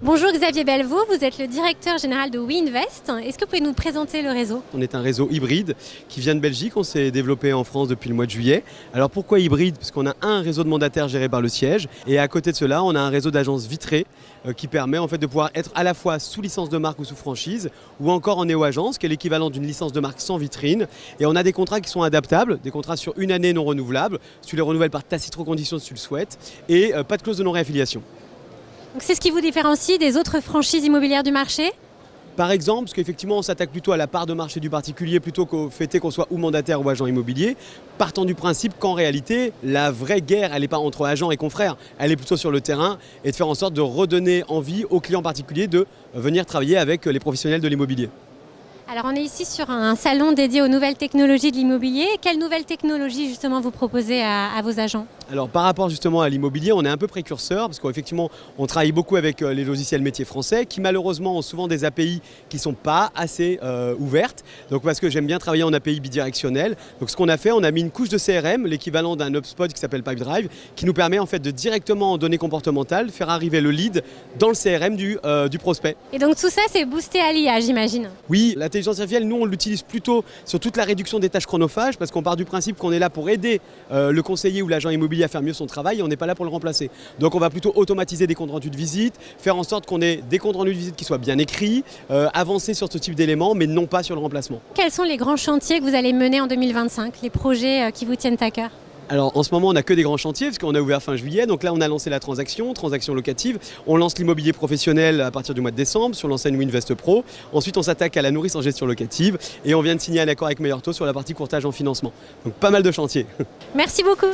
Bonjour Xavier Bellevaux, vous êtes le directeur général de WeInvest. Est-ce que vous pouvez nous présenter le réseau? On est un réseau hybride qui vient de Belgique, on s'est développé en France depuis le mois de juillet. Alors pourquoi hybride? Parce qu'on a un réseau de mandataires géré par le siège et à côté de cela, on a un réseau d'agences vitrées qui permet en fait de pouvoir être à la fois sous licence de marque ou sous franchise ou encore en néo-agence qui est l'équivalent d'une licence de marque sans vitrine. Et on a des contrats qui sont adaptables, des contrats sur une année non renouvelables. Tu les renouvelles par tacite recondition si tu le souhaites et pas de clause de non-réaffiliation. Donc c'est ce qui vous différencie des autres franchises immobilières du marché? Par exemple, parce qu'effectivement on s'attaque plutôt à la part de marché du particulier plutôt qu'au fait qu'on soit ou mandataire ou agent immobilier, partant du principe qu'en réalité, la vraie guerre, elle n'est pas entre agents et confrères, elle est plutôt sur le terrain et de faire en sorte de redonner envie aux clients particuliers de venir travailler avec les professionnels de l'immobilier. Alors on est ici sur un salon dédié aux nouvelles technologies de l'immobilier. Quelles nouvelles technologies justement vous proposez à vos agents? Alors par rapport justement à l'immobilier, on est un peu précurseur parce qu'effectivement on travaille beaucoup avec les logiciels métiers français qui malheureusement ont souvent des API qui ne sont pas assez ouvertes. Donc parce que j'aime bien travailler en API bidirectionnel. Donc ce qu'on a fait, on a mis une couche de CRM, l'équivalent d'un HubSpot qui s'appelle Pipedrive, qui nous permet en fait de directement en données comportementales faire arriver le lead dans le CRM du prospect. Et donc tout ça c'est boosté à l'IA, j'imagine? Oui, l'intelligence artificielle, nous on l'utilise plutôt sur toute la réduction des tâches chronophages parce qu'on part du principe qu'on est là pour aider le conseiller ou l'agent immobilier à faire mieux son travail et on n'est pas là pour le remplacer. Donc on va plutôt automatiser des comptes rendus de visite, faire en sorte qu'on ait des comptes rendus de visite qui soient bien écrits, avancer sur ce type d'éléments mais non pas sur le remplacement. Quels sont les grands chantiers que vous allez mener en 2025, les projets qui vous tiennent à cœur? Alors en ce moment on n'a que des grands chantiers parce qu'on a ouvert fin juillet, donc là on a lancé la transaction locative, on lance l'immobilier professionnel à partir du mois de décembre sur l'enseigne WeInvest Pro, ensuite on s'attaque à la nourrice en gestion locative et on vient de signer un accord avec Meilleur Taux sur la partie courtage en financement. Donc pas mal de chantiers. Merci beaucoup.